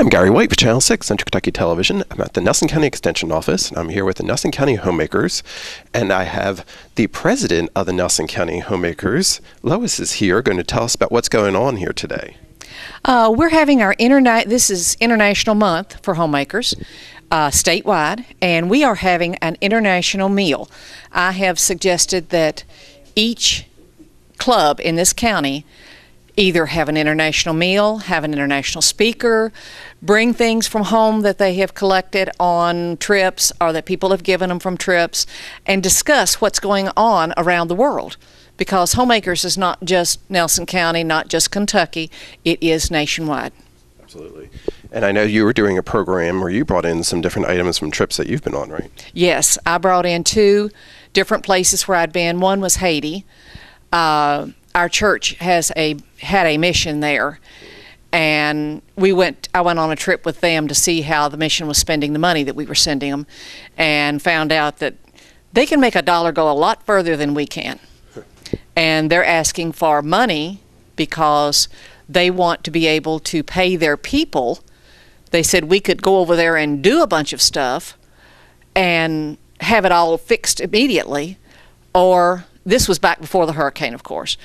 I'm Gary White with Channel 6, Central Kentucky Television. I'm at the Nelson County Extension Office, and I'm here with the Nelson County Homemakers, and I have the president of the Nelson County Homemakers. Lois is here, going to tell us about what's going on here today. We're having our this is International Month for Homemakers, statewide, and we are having an international meal. I have suggested that each club in this county either have an international meal, have an international speaker, bring things from home that they have collected on trips or that people have given them from trips, and discuss what's going on around the world. Because Homemakers is not just Nelson County, not just Kentucky, it is nationwide. Absolutely. And I know you were doing a program where you brought in some different items from trips that you've been on, right? Yes, I brought in 2 different places where I'd been. One was Haiti. Our church had a mission there, and I went on a trip with them to see how the mission was spending the money that we were sending them, and found out that they can make a dollar go a lot further than we can. And they're asking for money because they want to be able to pay their people. They said we could go over there and do a bunch of stuff and have it all fixed immediately, or this was back before the hurricane, of course.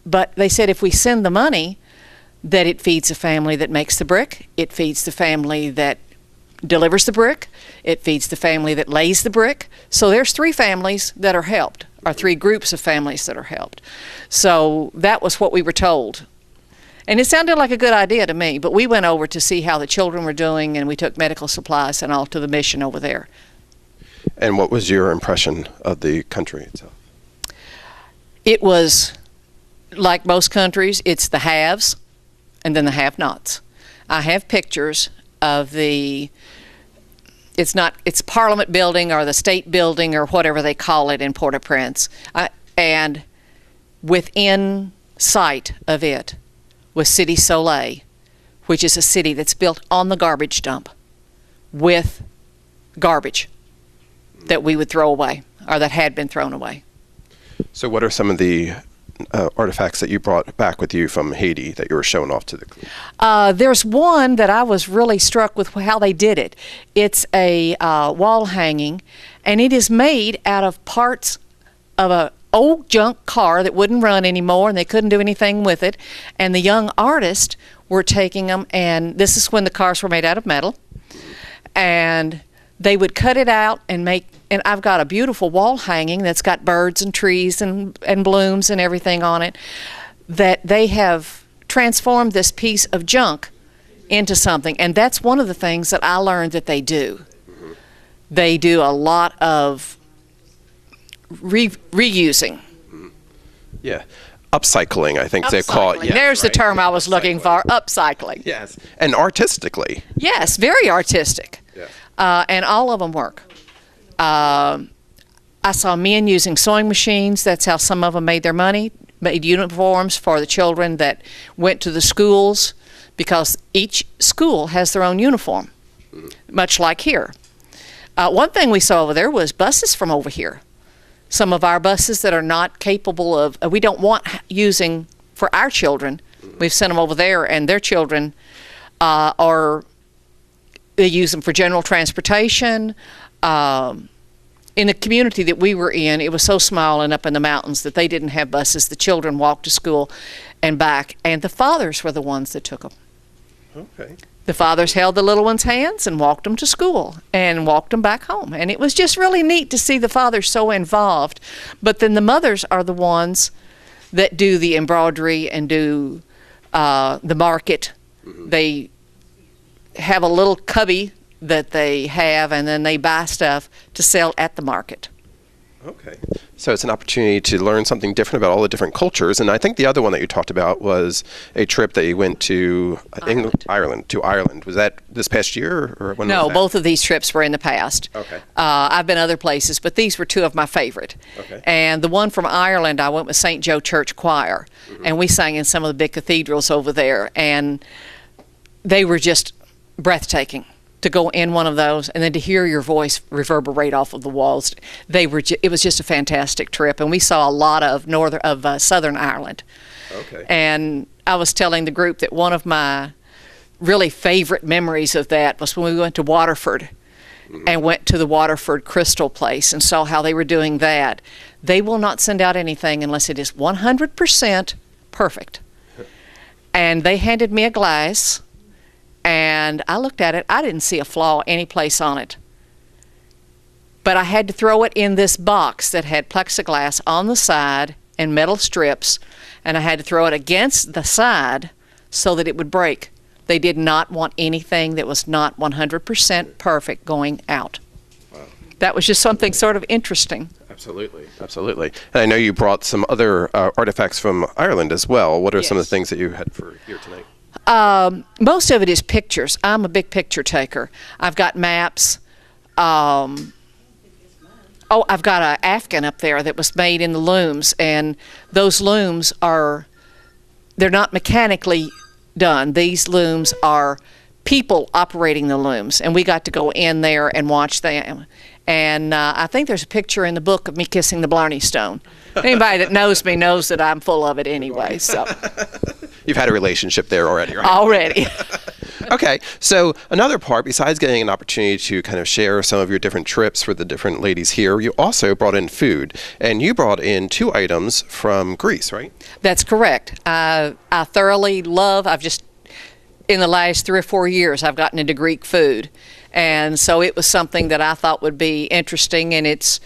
But they said if we send the money, that it feeds the family that makes the brick, it feeds the family that delivers the brick, it feeds the family that lays the brick. So there's 3 families that are helped, or 3 groups of families that are helped. So that was what we were told. And it sounded like a good idea to me, but we went over to see how the children were doing, and we took medical supplies and all to the mission over there. And what was your impression of the country itself? It was, like most countries, it's the haves and then the have-nots. I have pictures of it's Parliament Building or the State Building or whatever they call it in Port-au-Prince. And within sight of it was City Soleil, which is a city that's built on the garbage dump with garbage that we would throw away, or that had been thrown away. So what are some of the artifacts that you brought back with you from Haiti that you were showing off to the group? There's one that I was really struck with how they did it. It's a wall hanging, and it is made out of parts of an old junk car that wouldn't run anymore, and they couldn't do anything with it. And the young artists were taking them, and this is when the cars were made out of metal, and they would cut it out and and I've got a beautiful wall hanging that's got birds and trees and blooms and everything on it, that they have transformed this piece of junk into something. And that's one of the things that I learned that they do. Mm-hmm. They do a lot of reusing. Mm-hmm. Yeah. Upcycling, I think they call it. Yes, there's the term I was looking for, upcycling. Yes, and artistically. Yes, very artistic. Yeah. And all of them work. I saw men using sewing machines. That's how some of them made their money, made uniforms for the children that went to the schools, because each school has their own uniform, much like here. One thing we saw over there was buses from over here. Some of our buses that are not capable of, we don't want using for our children. We've sent them over there, and their children they use them for general transportation. In the community that we were in, it was so small and up in the mountains that they didn't have buses. The children walked to school and back, and the fathers were the ones that took them. Okay. The fathers held the little ones' hands and walked them to school and walked them back home. And it was just really neat to see the fathers so involved. But then the mothers are the ones that do the embroidery and do the market. Mm-hmm. They have a little cubby that they have, and then they buy stuff to sell at the market. Okay. So it's an opportunity to learn something different about all the different cultures. And I think the other one that you talked about was a trip that you went to Ireland. Was that this past year, or when was that? No, both of these trips were in the past. Okay. I've been other places, but these were 2 of my favorite. Okay. And the one from Ireland, I went with St. Joe Church Choir, and we sang in some of the big cathedrals over there, and they were just breathtaking to go in one of those and then to hear your voice reverberate off of the walls. It was just a fantastic trip, and we saw a lot of Southern Ireland. Okay. And I was telling the group that one of my really favorite memories of that was when we went to Waterford and went to the Waterford Crystal Place and saw how they were doing that. They will not send out anything unless it is 100% perfect. And they handed me a glass, and I looked at it. I didn't see a flaw any place on it. But I had to throw it in this box that had plexiglass on the side and metal strips, and I had to throw it against the side so that it would break. They did not want anything that was not 100% perfect going out. Wow. That was just something sort of interesting. Absolutely, absolutely. And I know you brought some other artifacts from Ireland as well. What are some of the things that you had for here tonight? Most of it is pictures. I'm a big picture taker. I've got maps. I've got an Afghan up there that was made in the looms, and those looms they're not mechanically done. These looms are people operating the looms, and we got to go in there and watch them. And I think there's a picture in the book of me kissing the Blarney Stone. Anybody that knows me knows that I'm full of it anyway. So you've had a relationship there already, right? Already. Okay, so another part, besides getting an opportunity to kind of share some of your different trips for the different ladies here, you also brought in food, and you brought in 2 items from Greece, right? That's correct. I thoroughly love, in the last 3 or 4 years, I've gotten into Greek food. And so it was something that I thought would be interesting, and it's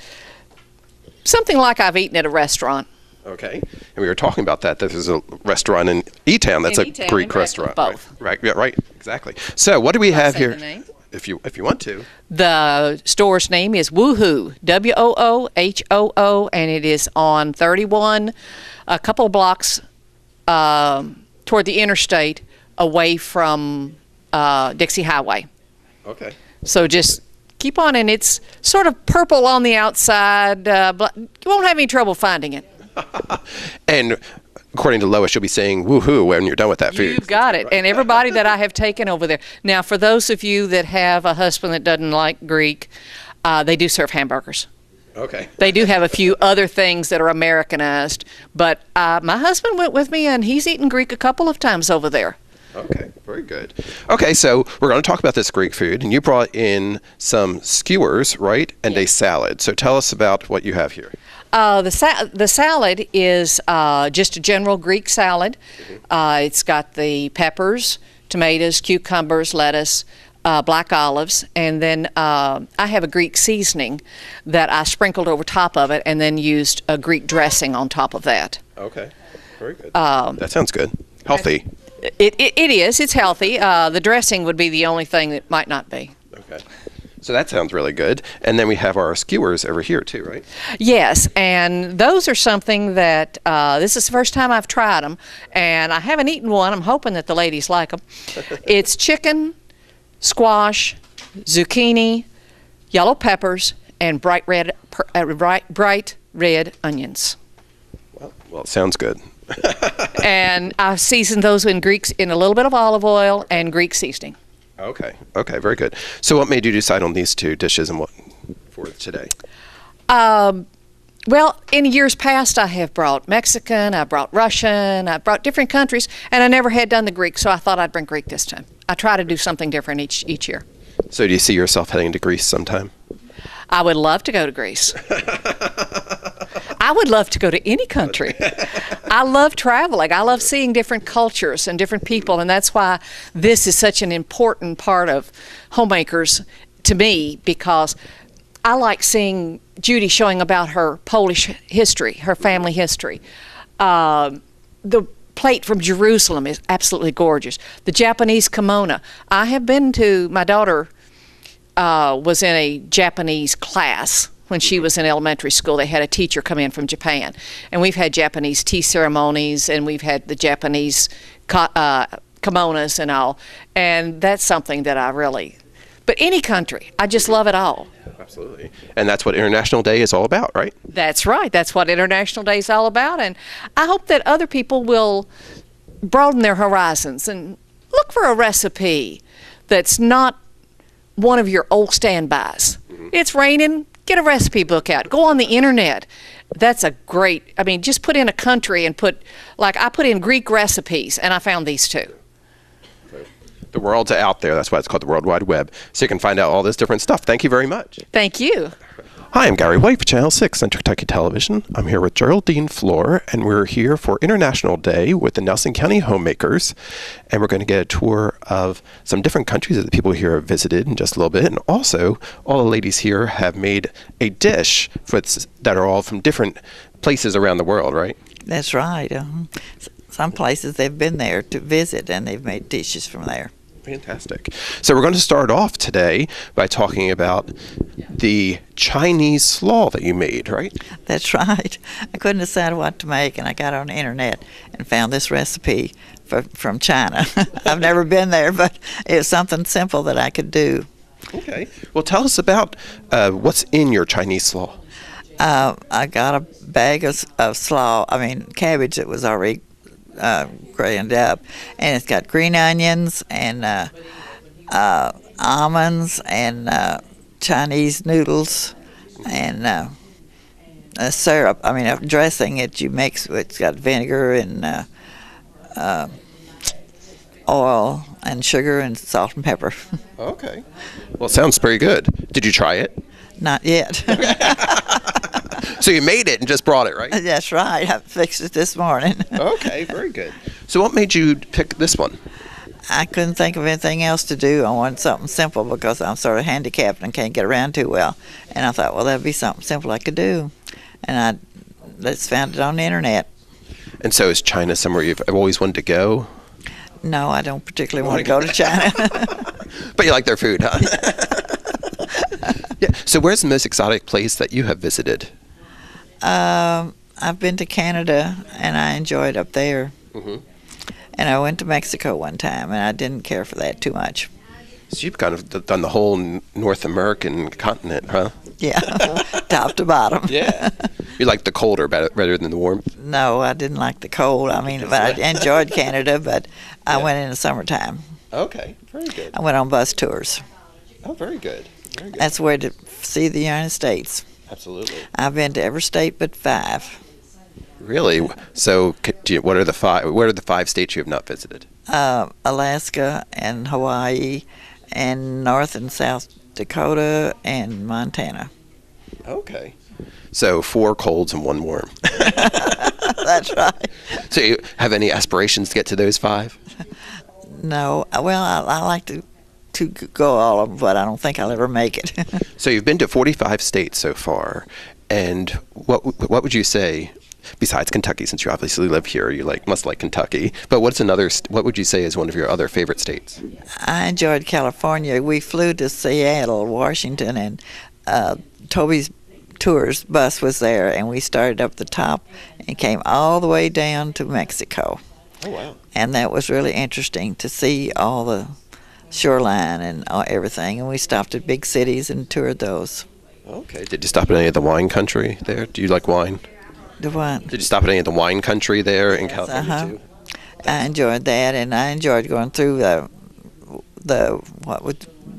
something like I've eaten at a restaurant. Okay. And we were talking about that. There's a restaurant in E-Town that's a Greek restaurant. Both. Right, yeah, right, exactly. So what do we have here? The name? If you want to. The store's name is Woohoo, WOOHOO, and it is on 31, a couple blocks toward the interstate away from Dixie Highway. Okay. So just keep on, and it's sort of purple on the outside. But you won't have any trouble finding it. And according to Lois, you'll be saying woohoo when you're done with that food. You've got it. And everybody that I have taken over there. Now, for those of you that have a husband that doesn't like Greek, they do serve hamburgers. Okay. They do have a few other things that are Americanized. But my husband went with me, and he's eaten Greek a couple of times over there. Okay, very good. Okay, so we're going to talk about this Greek food, and you brought in some skewers, right, and a salad. So tell us about what you have here. The salad is just a general Greek salad. It's got the peppers, tomatoes, cucumbers, lettuce, black olives, and then I have a Greek seasoning that I sprinkled over top of it and then used a Greek dressing on top of that. Okay, very good. That sounds good. Healthy. It is. It's healthy. The dressing would be the only thing that might not be. Okay. So that sounds really good. And then we have our skewers over here too, right? Yes, and those are something that this is the first time I've tried them, and I haven't eaten one. I'm hoping that the ladies like them. It's chicken, squash, zucchini, yellow peppers, and bright red onions. Well, it sounds good. And I've seasoned those in a little bit of olive oil and Greek seasoning. Okay, very good. So what made you decide on these 2 dishes and what for today? Well, in years past, I have brought Mexican, I brought Russian, I brought different countries, and I never had done the Greek, so I thought I'd bring Greek this time. I try to do something different each year. So do you see yourself heading to Greece sometime? I would love to go to Greece. I would love to go to any country. I love traveling. I love seeing different cultures and different people, and that's why this is such an important part of Homemakers to me, because I like seeing Judy showing about her Polish history, her family history. The plate from Jerusalem is absolutely gorgeous. The Japanese kimono. I have been to, my daughter was in a Japanese class when she was in elementary school. They had a teacher come in from Japan, and we've had Japanese tea ceremonies, and we've had the Japanese kimonos and all, and that's something that I really, but any country, I just love it all. Absolutely. And that's what International Day is all about, right? That's right. That's what International Day is all about, and I hope that other people will broaden their horizons and look for a recipe that's not one of your old standbys. It's raining. Get a recipe book out. Go on the internet. That's a great, just put in a country and I put in Greek recipes, and I found these 2. The world's out there. That's why it's called the World Wide Web. So you can find out all this different stuff. Thank you very much. Thank you. Hi, I'm Gary White for Channel 6, Central Kentucky Television. I'm here with Geraldine Floor, and we're here for International Day with the Nelson County Homemakers. And we're going to get a tour of some different countries that the people here have visited in just a little bit. And also, all the ladies here have made a dish that are all from different places around the world, right? That's right. Some places they've been there to visit, and they've made dishes from there. Fantastic. So we're going to start off today by talking about the Chinese slaw that you made, right? That's right. I couldn't decide what to make, and I got on the internet and found this recipe from China. I've never been there, but it was something simple that I could do. Okay. Well, tell us about what's in your Chinese slaw. I got a bag of cabbage that was already grained up, and it's got green onions and almonds and Chinese noodles and a syrup. A dressing that you mix. It's got vinegar and oil and sugar and salt and pepper. Okay. Well, it sounds pretty good. Did you try it? Not yet. So you made it and just brought it, right? That's right. I fixed it this morning. Okay, very good. So what made you pick this one? I couldn't think of anything else to do. I wanted something simple because I'm sort of handicapped and can't get around too well. And I thought, well, that'd be something simple I could do. And I just found it on the internet. And so is China somewhere you've always wanted to go? No, I don't particularly want to go to China. But you like their food, huh? Yeah. So where's the most exotic place that you have visited? I've been to Canada, and I enjoyed up there. Mm-hmm. And I went to Mexico one time, and I didn't care for that too much. So you've kind of done the whole North American continent, huh? Yeah, top to bottom. Yeah. You like the colder rather than the warmth? No, I didn't like the cold. But I enjoyed Canada, but I went in the summertime. Okay, very good. I went on bus tours. Oh, very good. Very good. That's where to see the United States. Absolutely. I've been to every state but 5. Really? So, what are the 5? What are the 5 states you have not visited? Alaska and Hawaii, and North and South Dakota and Montana. Okay. So 4 colds and 1 warm. That's right. So, you have any aspirations to get to those 5? No. Well, I like to go all of them, but I don't think I'll ever make it. So you've been to 45 states so far, and what would you say, besides Kentucky, since you obviously live here, you must like Kentucky, but what would you say is one of your other favorite states? I enjoyed California. We flew to Seattle, Washington, and Toby's Tours bus was there, and we started up the top and came all the way down to Mexico. Oh, wow. And that was really interesting to see all the shoreline and everything, and we stopped at big cities and toured those. Okay. Did you stop at any of the wine country there? Do you like wine? The what? Did you stop at any of the wine country there in California too? I enjoyed that, and I enjoyed going through the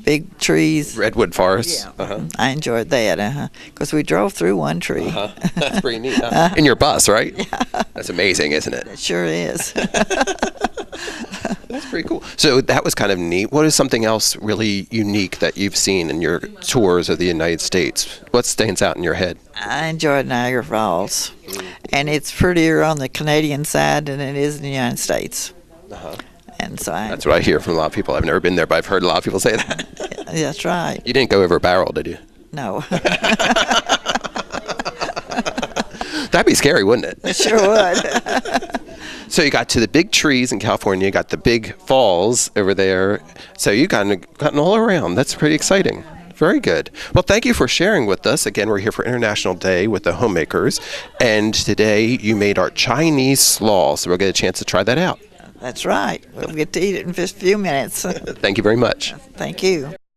big trees. Redwood forests? Yeah. Uh-huh. I enjoyed that, because we drove through one tree. Uh-huh. That's pretty neat, huh? In your bus, right? Yeah. That's amazing, isn't it? It sure is. That's pretty cool. So that was kind of neat. What is something else really unique that you've seen in your tours of the United States? What stands out in your head? I enjoyed Niagara Falls, and it's prettier on the Canadian side than it is in the United States. Uh-huh. And so that's what I hear from a lot of people. I've never been there, but I've heard a lot of people say that. That's right. You didn't go over a barrel, did you? No. That'd be scary, wouldn't it? It sure would. So you got to the big trees in California, you got the big falls over there. So you gotten all around. That's pretty exciting. Very good. Well, thank you for sharing with us. Again, we're here for International Day with the Homemakers. And today you made our Chinese slaw. So we'll get a chance to try that out. That's right. We'll get to eat it in just a few minutes. Thank you very much. Thank you.